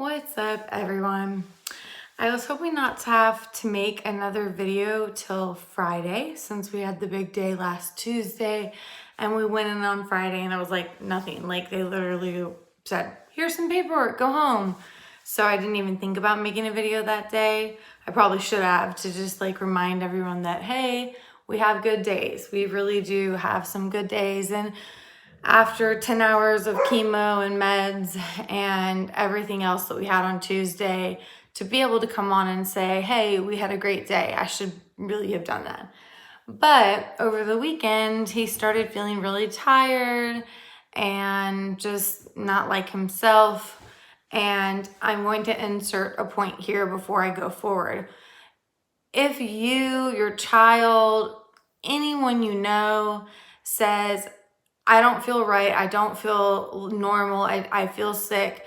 What's up, everyone? I was hoping not to have to make another video till Friday since we had the big day last Tuesday and we went in on Friday and I was like, nothing. Like they literally said, here's some paperwork, go home. So I didn't even think about making a video that day. I probably should have to just like remind everyone that, hey, we have good days. We really do have some good days. And after 10 hours of chemo and meds and everything else that we had on Tuesday, to be able to come on and say, hey, we had a great day. I should really have done that. But over the weekend, he started feeling really tired and just not like himself. And I'm going to insert a point here before I go forward. If you, your child, anyone you know says, I don't feel right, I don't feel normal, I feel sick,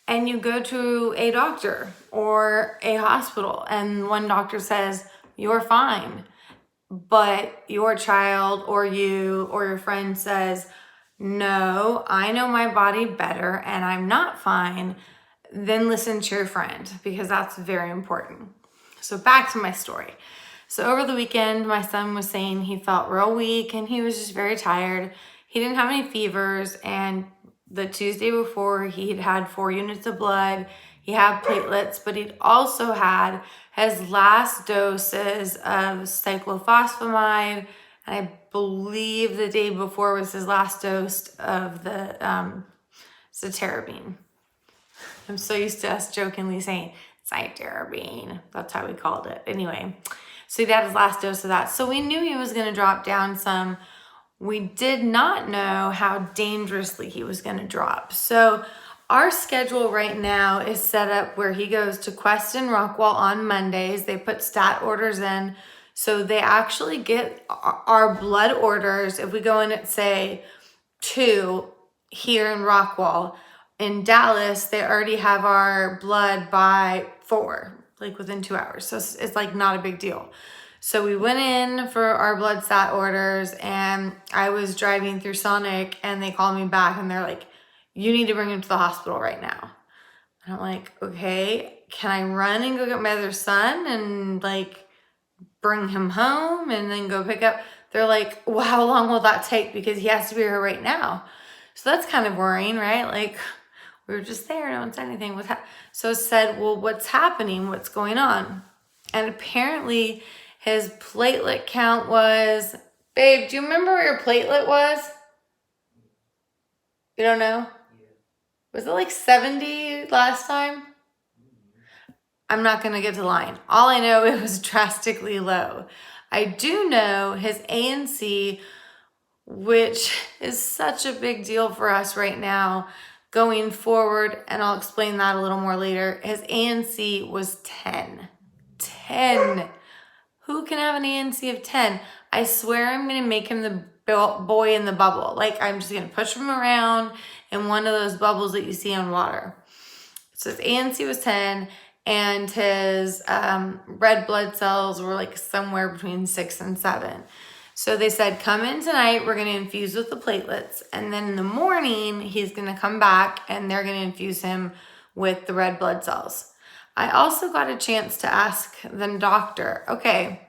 and you go to a doctor or a hospital and one doctor says, you're fine, but your child or you or your friend says, no, I know my body better and I'm not fine, then listen to your friend because that's very important. So back to my story. So over the weekend, my son was saying he felt real weak and he was just very tired. He didn't have any fevers, and the Tuesday before he had had 4 units of blood. He had platelets, but he'd also had his last doses of cyclophosphamide, and I believe the day before was his last dose of the cytarabine. I'm so used to us jokingly saying cytarabine. That's how we called it. Anyway, so he had his last dose of that. So we knew he was going to drop down some. We did not know how dangerously he was going to drop. So our schedule right now is set up where he goes to Quest and Rockwall on Mondays. They put stat orders in. So they actually get our blood orders. If we go in at, say, 2 here in Rockwall, in Dallas, they already have our blood by 4, like within 2 hours. So it's like not a big deal. So we went in for our blood stat orders and I was driving through Sonic and they called me back and they're like, you need to bring him to the hospital right now. And I'm like, okay, can I run and go get my other son and like bring him home and then go pick up? They're like, well, how long will that take? Because he has to be here right now. So that's kind of worrying, right? Like we were just there, no one said anything. So I said, well, what's happening? What's going on? And apparently his platelet count was, babe, do you remember where your platelet was? You don't know? Was it like 70 last time? I'm not going to get to lying. All I know, it was drastically low. I do know his ANC, which is such a big deal for us right now going forward, and I'll explain that a little more later. His ANC was 10. 10. Who can have an ANC of 10? I swear I'm going to make him the boy in the bubble. Like I'm just going to push him around in one of those bubbles that you see on water. So his ANC was 10 and his red blood cells were like somewhere between 6 and 7. So they said, come in tonight, we're going to infuse with the platelets. And then in the morning, he's going to come back and they're going to infuse him with the red blood cells. I also got a chance to ask the doctor, okay,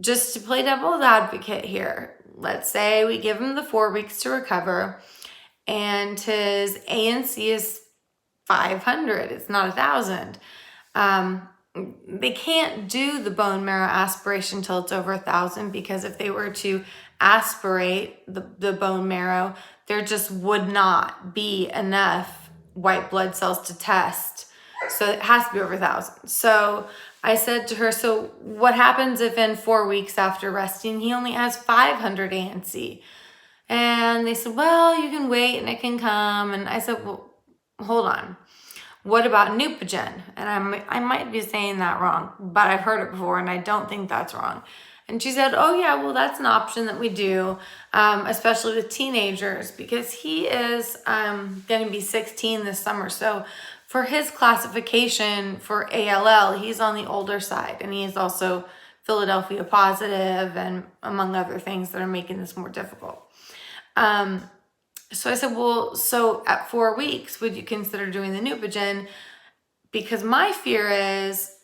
just to play devil's advocate here, let's say we give him the 4 weeks to recover and his ANC is 500, it's not 1,000. They can't do the bone marrow aspiration till it's over 1,000 because if they were to aspirate the bone marrow, there just would not be enough white blood cells to test. So it has to be over 1,000. So I said to her, so what happens if in 4 weeks after resting, he only has 500 ANC? And they said, well, you can wait and it can come. And I said, well, hold on. What about Neupogen? And I might be saying that wrong, but I've heard it before and I don't think that's wrong. And she said, oh yeah, well, that's an option that we do, especially with teenagers because he is going to be 16 this summer. So for his classification for ALL, he's on the older side and he is also Philadelphia positive and among other things that are making this more difficult. So I said, well, so at 4 weeks, would you consider doing the Neupogen? because my fear is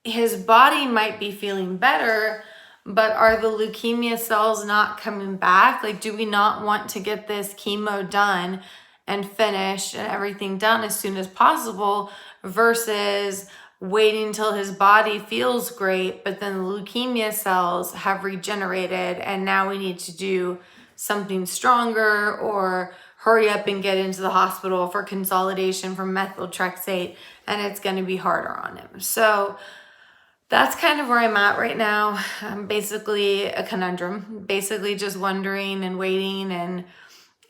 his body might be feeling better, but are the leukemia cells not coming back? Like, do we not want to get this chemo done and finished and everything done as soon as possible versus waiting till his body feels great, but then the leukemia cells have regenerated and now we need to do something stronger or hurry up and get into the hospital for consolidation for methotrexate, and it's going to be harder on him. So that's kind of where I'm at right now. I'm basically a conundrum, basically just wondering and waiting and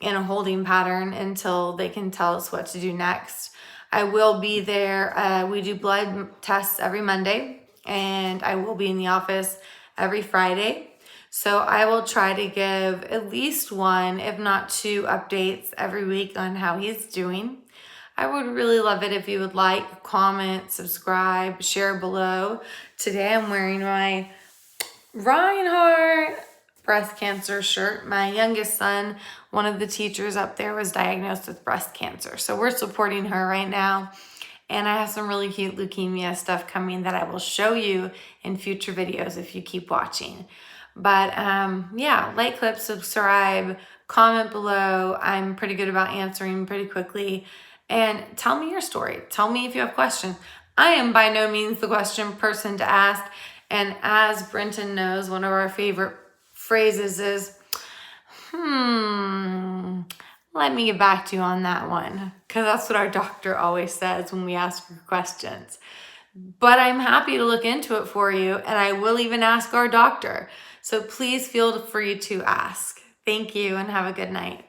in a holding pattern until they can tell us what to do next. I will be there. We do blood tests every Monday, and I will be in the office every Friday. So I will try to give at least one, if not two, updates every week on how he's doing. I would really love it if you would like, comment, subscribe, share below. Today I'm wearing my Reinhardt breast cancer shirt. My youngest son, one of the teachers up there, was diagnosed with breast cancer. So we're supporting her right now. And I have some really cute leukemia stuff coming that I will show you in future videos if you keep watching. But yeah, like, clip, subscribe, comment below. I'm pretty good about answering pretty quickly. And tell me your story. Tell me if you have questions. I am by no means the question person to ask. And as Brenton knows, one of our favorite phrases is, let me get back to you on that one. Because that's what our doctor always says when we ask for questions. But I'm happy to look into it for you, and I will even ask our doctor. So please feel free to ask. Thank you and have a good night.